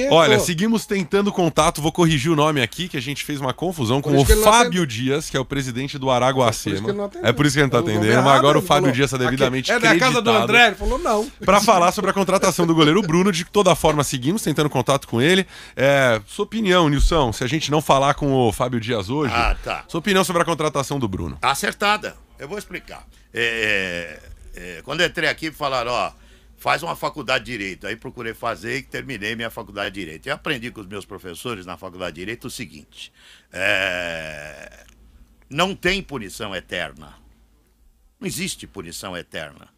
Olha, seguimos tentando contato, vou corrigir o nome aqui, que a gente fez uma confusão com o Fábio Dias, que é o presidente do Araguacema. É por isso que ele não tá atendendo, mas agora o Fábio Dias está devidamente acreditado. É da casa do André? Ele falou não. Para falar sobre a contratação do goleiro Bruno, de toda forma seguimos tentando contato com ele. Sua opinião, Nilson, se a gente não falar com o Fábio Dias hoje, sua opinião sobre a contratação do Bruno? Tá acertada, eu vou explicar. Quando eu entrei aqui, falaram, ó, faz uma faculdade de Direito. Aí procurei fazer e terminei minha faculdade de Direito. Eu aprendi com os meus professores na faculdade de Direito o seguinte: não tem punição eterna. Não existe punição eterna.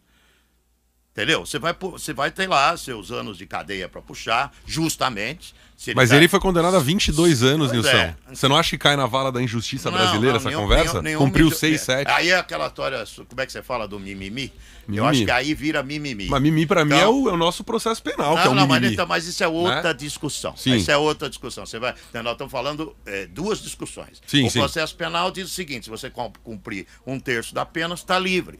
Entendeu? Você vai ter lá seus anos de cadeia para puxar, justamente. Mas ele foi condenado a 22 anos, Nilson. Você não acha que cai na vala da injustiça brasileira essa conversa? Cumpriu 6, 7. Aí é aquela história, como é que você fala do mimimi? Eu acho que aí vira mimimi. Mas mimimi pra mim é o nosso processo penal, que é o mimimi. Mas isso é outra discussão. Sim. Isso é outra discussão. Nós estamos falando duas discussões. Sim, o processo penal diz o seguinte: se você cumprir 1/3 da pena, você está livre.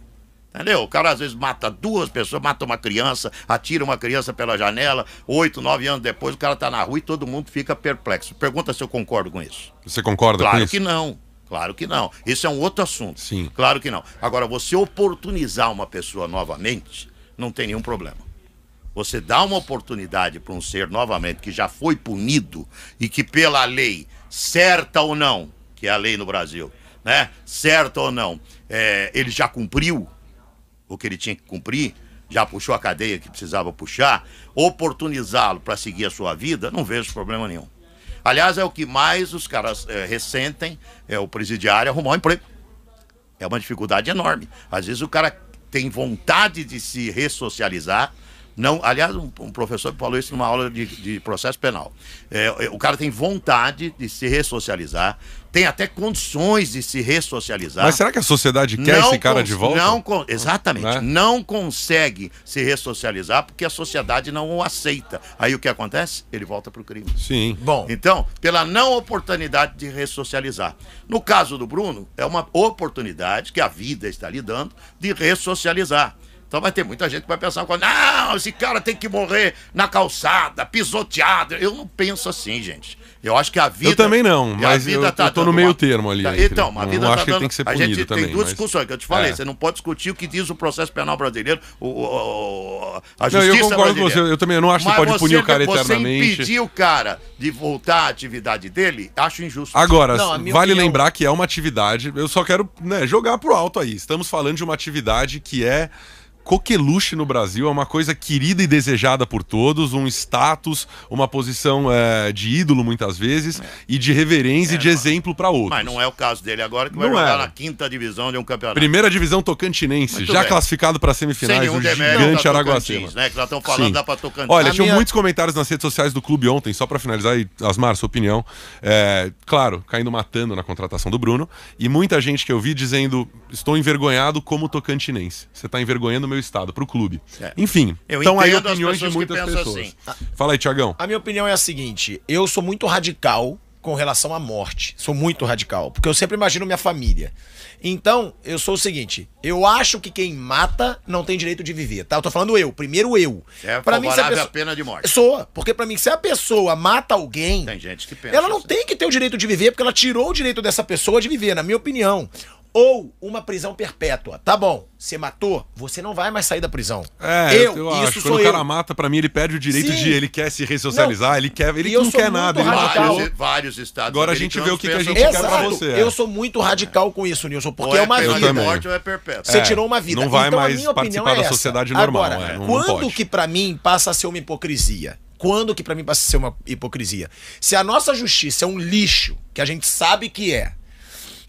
Entendeu? O cara às vezes mata 2 pessoas, mata uma criança, atira uma criança pela janela, 8, 9 anos depois o cara tá na rua e todo mundo fica perplexo. Pergunta se eu concordo com isso. Você concorda com isso? Claro que não. Claro que não. Isso é um outro assunto. Sim. Claro que não. Agora, você oportunizar uma pessoa novamente, não tem nenhum problema. Você dá uma oportunidade para um ser novamente que já foi punido e que pela lei, certa ou não, que é a lei no Brasil, né? Certa ou não, ele já cumpriu o que ele tinha que cumprir, já puxou a cadeia que precisava puxar, oportunizá-lo para seguir a sua vida, não vejo problema nenhum. Aliás, é o que mais os caras ressentem, o presidiário arrumar um emprego. É uma dificuldade enorme. Às vezes o cara tem vontade de se ressocializar. Não, aliás, um professor falou isso numa aula de processo penal. O cara tem vontade de se ressocializar, tem até condições de se ressocializar. Mas será que a sociedade quer esse cara de volta? Exatamente. Não consegue se ressocializar porque a sociedade não o aceita. Aí o que acontece? Ele volta para o crime. Sim. Bom, então, pela não oportunidade de ressocializar. No caso do Bruno, é uma oportunidade que a vida está lhe dando de ressocializar. Então vai ter muita gente que vai pensar, não, esse cara tem que morrer na calçada, pisoteado. Eu não penso assim, gente. Eu acho que a vida... Eu também não, mas eu tô no meio termo ali. Então, a vida não tá acho que ele dando... tem que ser A punido gente também. tem duas discussões que eu te falei. Você não pode discutir o que diz o processo penal brasileiro, a justiça eu concordo brasileira. com você, eu também não acho que você pode punir o cara eternamente. Você impedir o cara de voltar à atividade dele, acho injusto. Agora, vale lembrar que é uma atividade, eu só quero jogar pro alto aí. Estamos falando de uma atividade que é coqueluche no Brasil, é uma coisa querida e desejada por todos, um status, uma posição de ídolo muitas vezes e de reverência e de exemplo para outros. Mas não é o caso dele agora, que vai jogar na 5ª divisão de um campeonato. Primeira divisão tocantinense, muito já bem. Classificado para semifinais, o gigante Araguacema. Né, que nós estamos falando, dá para Tocantins. Olha, tinham muitos comentários nas redes sociais do clube ontem, só para finalizar, e Asmar, sua opinião. Claro, caindo matando na contratação do Bruno, e muita gente que eu vi dizendo, estou envergonhado como tocantinense. Você está envergonhando meu estado, pro clube. Enfim, estão aí opiniões de muitas pessoas. Assim. Fala aí, Tiagão. A minha opinião é a seguinte: eu sou muito radical com relação à morte. Sou muito radical, porque eu sempre imagino minha família. Então, eu sou o seguinte: eu acho que quem mata não tem direito de viver, tá? Eu tô falando primeiro eu. Pra mim, a pena de morte. Porque pra mim, se a pessoa mata alguém, tem gente que pensa ela não tem que ter o direito de viver, porque ela tirou o direito dessa pessoa de viver, na minha opinião. Ou uma prisão perpétua. Tá bom, você matou, você não vai mais sair da prisão. Eu acho. Quando o cara mata, pra mim, ele perde o direito de... Ele quer se ressocializar, ele não quer nada. Ele matou. Vários estados. Agora a gente vê o que a gente quer pra você. Eu sou muito radical com isso, Nilson, porque é uma vida. De morte ou é perpétua. Você tirou uma vida. Não vai mais participar da sociedade normal. Agora, quando que pra mim passa a ser uma hipocrisia? Quando que pra mim passa a ser uma hipocrisia? Se a nossa justiça é um lixo, que a gente sabe que é,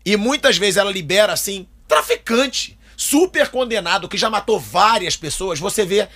e muitas vezes ela libera, assim, traficante, super condenado, que já matou várias pessoas, você vê,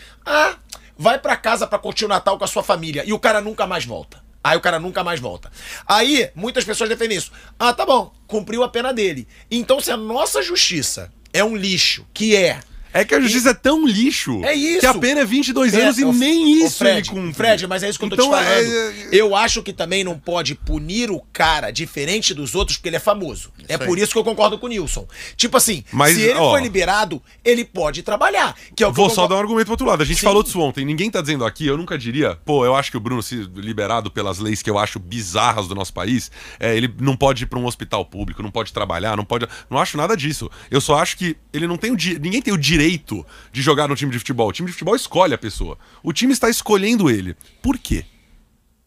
vai pra casa pra curtir o Natal com a sua família, e o cara nunca mais volta. Aí o cara nunca mais volta. Aí, muitas pessoas defendem isso. Tá bom, cumpriu a pena dele. Então, se a nossa justiça é um lixo, que é É que a justiça é tão lixo É isso. que a pena é 22 anos e nem isso Fred, ele cumpre. Fred, mas é isso que eu tô te falando. Eu acho que também não pode punir o cara diferente dos outros porque ele é famoso. É por isso que eu concordo com o Nilson. Tipo assim, Mas, se ele ó, foi liberado, ele pode trabalhar. Que é o que Vou eu só concordo. dar um argumento pro outro lado. A gente Sim. falou disso ontem. Ninguém tá dizendo aqui, eu nunca diria, pô, eu acho que o Bruno, se liberado pelas leis que eu acho bizarras do nosso país, ele não pode ir pra um hospital público, não pode trabalhar, não pode. Não acho nada disso. Eu só acho que ele não tem ninguém tem o direito de jogar no time de futebol. O time de futebol escolhe a pessoa. O time está escolhendo ele. Por quê?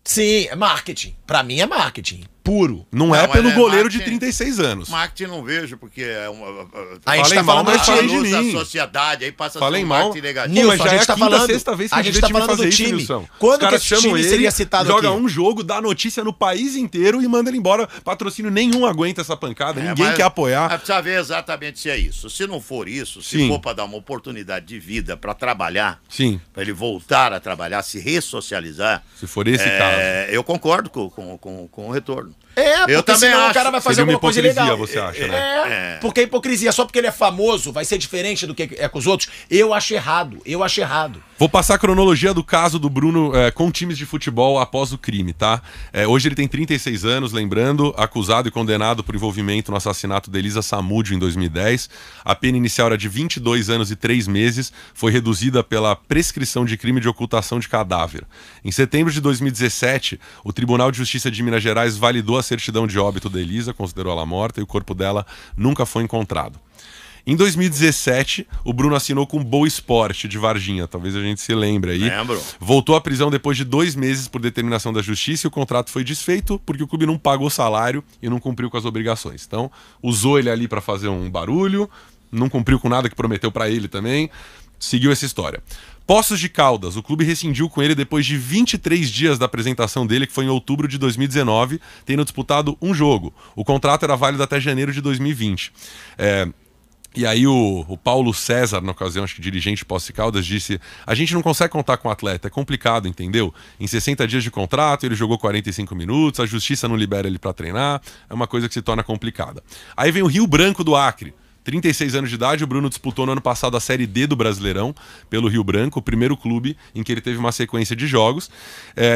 Sim, é marketing. Pra mim é marketing. Puro. Não é mas pelo goleiro marketing. de 36 anos. Marketing não vejo, porque é uma. A gente Falem tá mal, falando mas do falem time. de da mim. sociedade, aí passa Falem a ser um mal. marketing negativo. Nilson, mas já a gente é a tá quinta, falando- sexta vez que a a gente gente tá vê time falando do fazer isso, time. Nilson. Quando Os caras que esse chamam time ele, seria citado joga aqui? um jogo, dá notícia no país inteiro e manda ele embora. Patrocínio nenhum aguenta essa pancada, ninguém mas- quer apoiar. Mas precisa ver exatamente se é isso. Se não for isso, se Sim. for para dar uma oportunidade de vida para trabalhar, Sim, para ele voltar a trabalhar, se ressocializar, se for esse caso. eu concordo com o retorno. Porque Eu também senão acho. o cara vai fazer Seria uma alguma coisa hipocrisia, ilegal. você acha, né? Porque a hipocrisia, só porque ele é famoso, vai ser diferente do que é com os outros. Eu acho errado. Vou passar a cronologia do caso do Bruno com times de futebol após o crime, tá? Hoje ele tem 36 anos, lembrando, acusado e condenado por envolvimento no assassinato de Elisa Samúdio em 2010. A pena inicial era de 22 anos e 3 meses, foi reduzida pela prescrição de crime de ocultação de cadáver. Em setembro de 2017, o Tribunal de Justiça de Minas Gerais validou a certidão de óbito da Elisa, considerou ela morta e o corpo dela nunca foi encontrado. Em 2017, o Bruno assinou com o Boa Esporte de Varginha, talvez a gente se lembre aí. Lembro. Voltou à prisão depois de 2 meses por determinação da justiça e o contrato foi desfeito porque o clube não pagou salário e não cumpriu com as obrigações. Então, usou ele ali para fazer um barulho, não cumpriu com nada que prometeu para ele também, seguiu essa história. Poços de Caldas, o clube rescindiu com ele depois de 23 dias da apresentação dele, que foi em outubro de 2019, tendo disputado um jogo. O contrato era válido até janeiro de 2020. E aí o Paulo César, na ocasião, acho que dirigente de Poços de Caldas, disse: a gente não consegue contar com o atleta, é complicado, entendeu? Em 60 dias de contrato, ele jogou 45 minutos, a justiça não libera ele para treinar, é uma coisa que se torna complicada. Aí vem o Rio Branco do Acre. 36 anos de idade, o Bruno disputou no ano passado a Série D do Brasileirão pelo Rio Branco, o primeiro clube em que ele teve uma sequência de jogos.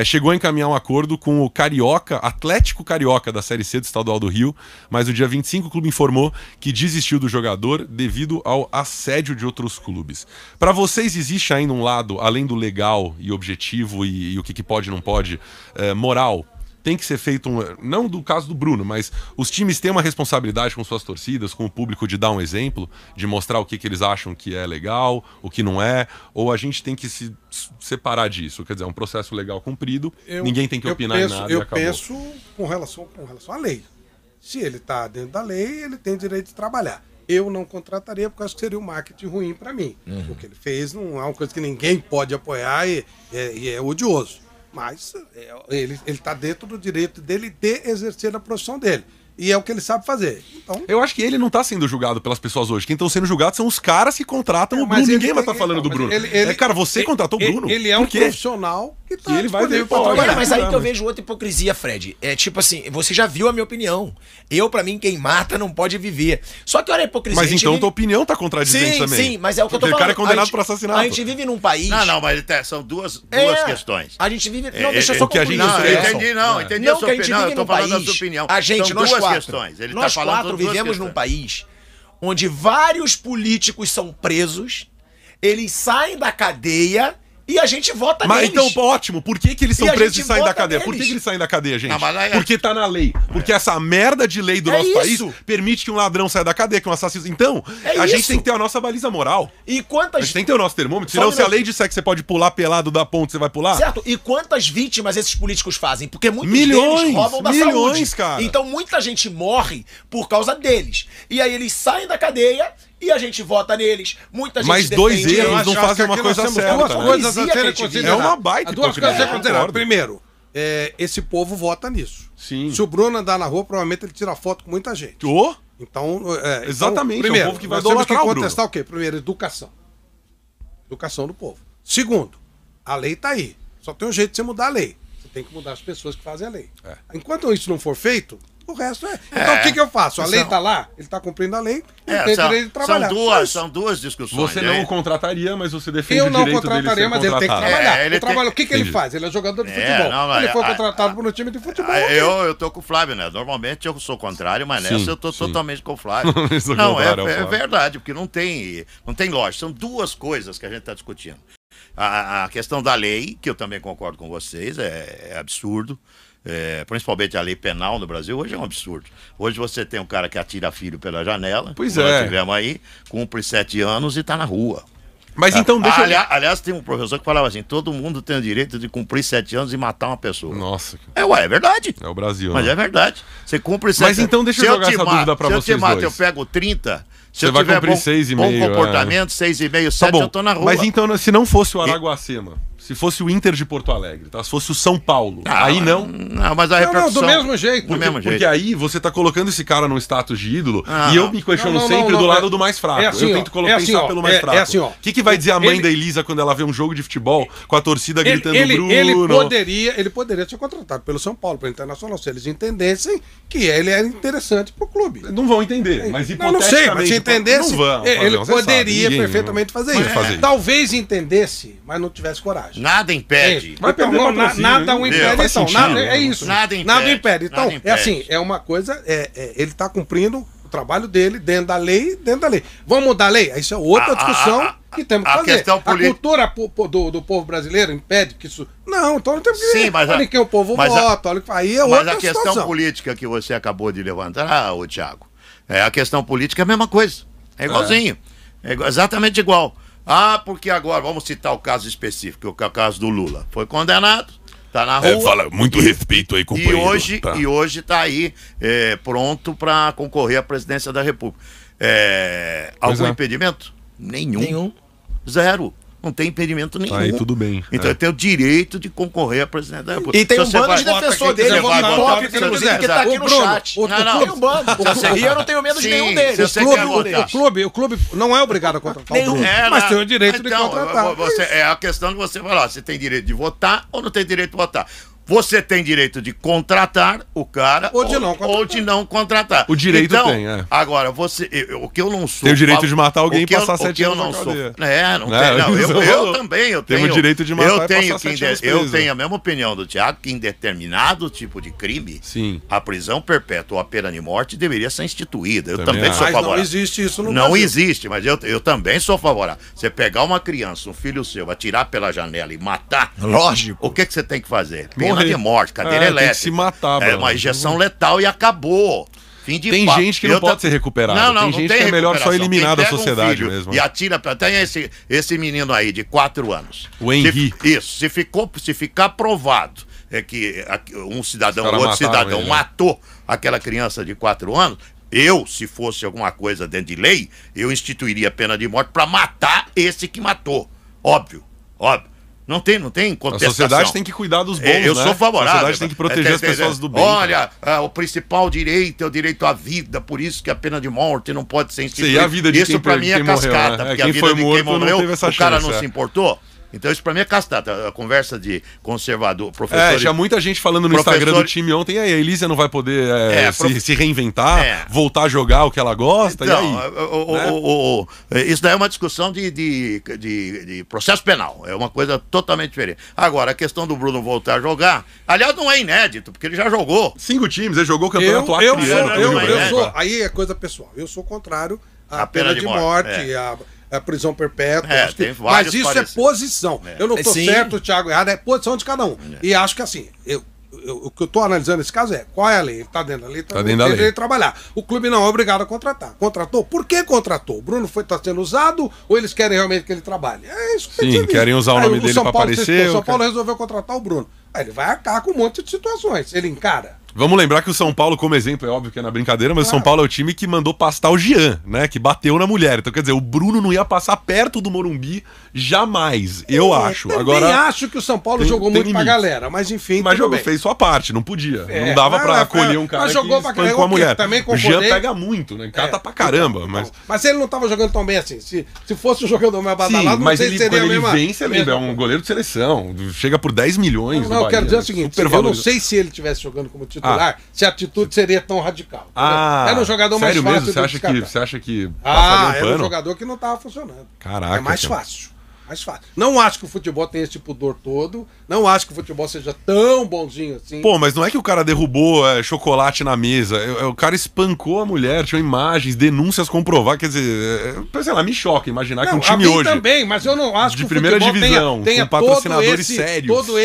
Chegou a encaminhar um acordo com o Carioca, Atlético Carioca da Série C do Estadual do Rio, mas no dia 25 o clube informou que desistiu do jogador devido ao assédio de outros clubes. Para vocês existe ainda um lado, além do legal e objetivo e o que pode e não pode, moral? Tem que ser feito, não do caso do Bruno, mas os times têm uma responsabilidade com suas torcidas, com o público, de dar um exemplo, de mostrar o que eles acham que é legal, o que não é, ou a gente tem que se separar disso? Quer dizer, é um processo legal cumprido, ninguém tem que opinar em nada e acabou. Eu penso com relação à lei. Se ele está dentro da lei, ele tem direito de trabalhar. Eu não contrataria porque acho que seria um marketing ruim para mim. O que ele fez não é uma coisa que ninguém pode apoiar e é odioso. Mas ele está dentro do direito dele de exercer a profissão dele. E é o que ele sabe fazer. Então, eu acho que ele não está sendo julgado pelas pessoas hoje. Quem estão sendo julgados são os caras que contratam o Bruno. Ninguém vai estar falando do Bruno. Cara, você contratou o Bruno. Ele é um profissional que está ele vai disponível ver, para trabalhar. Mas aí que eu vejo outra hipocrisia, Fred. É tipo assim, você já viu a minha opinião. Pra mim, quem mata não pode viver. Só que olha a hipocrisia. Mas então tua opinião tá contradizendo também. Sim, mas é o que eu tô Porque falando. o cara é condenado por assassinato. A gente vive num país... Não, mas são duas questões. A gente vive... Não, deixa eu só o que a gente concluir. Entendi a sua opinião. Eu tô falando da sua opinião. A gente, são nós duas quatro. questões. Ele Nós tá falando quatro duas vivemos questões. num país onde vários políticos são presos, eles saem da cadeia e a gente vota Mas neles. então, ótimo. Por que eles são E a presos e gente saem da vota cadeia? Por neles. que eles saem da cadeia, gente? Não, mas aí- Porque tá na lei. Porque essa merda de lei do É nosso isso. país permite que um ladrão saia da cadeia, que um assassino... Então, É a gente isso. tem que ter a nossa baliza moral. E A quantas... gente tem que ter o nosso termômetro. Só Senão, um se a minuto. lei disser que você pode pular pelado da ponte, você vai pular? Certo? E quantas vítimas esses políticos fazem? Porque muitos Milhões, deles roubam da milhões, saúde. cara. Então muita gente morre por causa deles. E aí eles saem da cadeia e a gente vota neles. Muita gente Mas dois defende erros eles. não fazem uma coisa certa, Duas né? coisas a Hipocrisia que a serem gente vive. consideradas. É uma baita Duas coisas a serem hipocrisia, consideradas. concordo. Primeiro, esse povo vota nisso. Sim. Se o Bruno andar na rua, provavelmente ele tira foto com muita gente. Ô, Então, Exatamente, primeiro, é o povo que vai nós temos que idolatrar o contestar o quê? Primeiro, educação. Educação do povo. Segundo, a lei está aí. Só tem um jeito de você mudar a lei. Você tem que mudar as pessoas que fazem a lei. Enquanto isso não for feito, O resto é. Então o que eu faço? A lei tá lá, ele tá cumprindo a lei, ele tem direito de trabalhar. São duas discussões. Você não o contrataria, mas você defende eu o direito dele não contrataria, mas ele tem que trabalhar. O que ele faz? Ele é jogador de futebol. Ele foi contratado por um time de futebol. Eu tô com o Flávio, né? Normalmente eu sou contrário, mas nessa eu tô totalmente com o Flávio. Não, é verdade, porque não tem lógica. São duas coisas que a gente tá discutindo. A questão da lei, que eu também concordo com vocês, é absurdo. Principalmente a lei penal no Brasil, hoje é um absurdo. Hoje você tem um cara que atira filho pela janela, pois nós tivemos aí, cumpre 7 anos e tá na rua. Mas então deixa aliás, tem um professor que falava assim, todo mundo tem o direito de cumprir 7 anos e matar uma pessoa. Nossa. É verdade. É o Brasil. Mas é verdade. Você cumpre 7 anos. Mas então deixa eu jogar essa dúvida pra vocês dois. Se eu te mato, eu pego 30... Você vai cumprir 6,5. Bom comportamento, 6,5, 7, eu tô na rua. Mas então, se não fosse o Araguacema, se fosse o Inter de Porto Alegre, tá? Se fosse o São Paulo, aí não. Não, mas a repercussão... do mesmo jeito. Porque aí você tá colocando esse cara num status de ídolo e eu me questiono sempre do lado do mais fraco. Assim, eu tento pensar pelo mais fraco. Assim, o que vai dizer a mãe da Elisa quando ela vê um jogo de futebol com a torcida gritando Bruno? Ele poderia ser contratado pelo São Paulo, pelo Internacional, se eles entendessem que ele era interessante pro clube. Não vão entender, mas hipoteticamente... Não sei, mas se entendesse... Não vão. Ele poderia perfeitamente fazer isso. Talvez entendesse, mas não tivesse coragem. Nada impede. Nada o impede, então. É isso. Nada impede. Então, é assim, é uma coisa, ele está cumprindo o trabalho dele dentro da lei. Vamos mudar a lei? Isso é outra discussão que temos que fazer. A cultura do povo brasileiro impede que isso... Não, então não temos que... Sim, mas olha quem o povo vota, aí é outra situação. Mas a questão política que você acabou de levantar, ô Thiago, a questão política é a mesma coisa. É igualzinho. É exatamente igual. Porque agora, vamos citar o caso específico, que é o caso do Lula. Foi condenado, tá na rua. Fala muito respeito aí, companheiro. E hoje tá aí pronto para concorrer à presidência da República. Algum impedimento? Nenhum. Zero. Não tem impedimento nenhum. Aí tudo bem. Então ele tem o direito de concorrer à presidência da República. E tem um bando de defensor dele, que tá aqui no chat. Tem um bando. E eu não tenho medo de nenhum deles. O clube não é obrigado a contratar o Bruno, mas tem o direito de contratar. É a questão de você falar, você tem direito de votar ou não tem direito de votar. Você tem direito de contratar o cara ou de não contratar. O direito então, tem, Agora, o que eu não sou... Tem o direito de matar alguém e passar 7 anos na cadeia. Eu também. Eu tenho o direito de matar e passar 7 anos preso. Eu tenho a mesma opinião do Thiago, que em determinado tipo de crime, a prisão perpétua ou a pena de morte deveria ser instituída. Eu também sou favorável. Mas não existe isso no Brasil. Não existe, mas eu também sou favorável. Você pegar uma criança, um filho seu, atirar pela janela e matar... Lógico. O que você tem que fazer? Pena de morte, cadeira elétrica. Tem que se matar, uma injeção letal e acabou. Fim de tem gente que não pode ser recuperada. Não, tem gente que é melhor só eliminar da sociedade mesmo. E atira pra... Tem esse menino aí de 4 anos. O Henrique. Isso. Se ficar provado que um cidadão, outro cidadão matou aquela criança de 4 anos, se fosse alguma coisa dentro de lei, eu instituiria pena de morte pra matar esse que matou. Óbvio. Não tem contestação. A sociedade tem que cuidar dos bons, eu sou favorável. A sociedade tem que proteger as pessoas do bem. Olha, o principal direito é o direito à vida, por isso que a pena de morte não pode ser instituída. E a vida de isso pra mim é cascata, porque a vida de quem morreu, o cara não se importou. Então isso pra mim é castada, a conversa de conservador, professor... tinha muita gente falando no Instagram do time ontem, e aí a Elisa não vai poder se reinventar, voltar a jogar o que ela gosta, então, e aí? Isso daí é uma discussão de processo penal, é uma coisa totalmente diferente. Agora, a questão do Bruno voltar a jogar, aliás, não é inédito, porque ele já jogou. 5 times, ele jogou o campeonato aí é coisa pessoal, eu sou contrário à pena de morte, a prisão perpétua. Mas isso é posição. Eu não estou certo, Thiago, errado, é posição de cada um. E acho que assim, o que eu estou analisando nesse caso qual é a lei? Ele está dentro da lei, está dentro da lei. Trabalhar. O clube não é obrigado a contratar. Contratou? Por que contratou? O Bruno está sendo usado ou eles querem realmente que ele trabalhe? É isso que Sim, querem usar o nome dele para aparecer. O São Paulo resolveu contratar o Bruno. Aí ele vai arcar com um monte de situações. Ele encara. Vamos lembrar que o São Paulo, como exemplo, é óbvio que é na brincadeira, mas o São Paulo é o time que mandou pastar o Jean, né? Que bateu na mulher. Então, quer dizer, o Bruno não ia passar perto do Morumbi jamais, eu acho. Agora, acho que o São Paulo jogou muito pra galera, mas enfim. Mas fez sua parte, não podia. Não dava pra acolher um cara que espancou a mulher. O Jean pega muito, né? Cata pra caramba. Mas ele não tava jogando tão bem assim. Se fosse um jogador mais badalado, não sei se seria a mesma... Ele vence, é um goleiro de seleção. Chega por 10 milhões. Não, eu quero dizer o seguinte, eu não sei se ele estivesse jogando como titular, titular se a atitude seria tão radical. Era um jogador mais sério fácil mesmo? Você acha que era um jogador que não estava funcionando. Caraca, é mais fácil. Mais fácil. Não acho que o futebol tenha esse pudor todo. Não acho que o futebol seja tão bonzinho assim. Pô, mas não é que o cara derrubou chocolate na mesa. O cara espancou a mulher, tinha imagens, denúncias comprovar. Quer dizer, sei lá, me choca imaginar que um time hoje. Também, mas eu não acho de que o primeira futebol divisão, tenha com patrocinadores sérios. Todo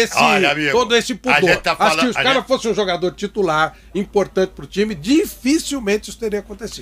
esse pudor. Tá acho que se os caras fossem um jogador titular, importante pro time, dificilmente isso teria acontecido.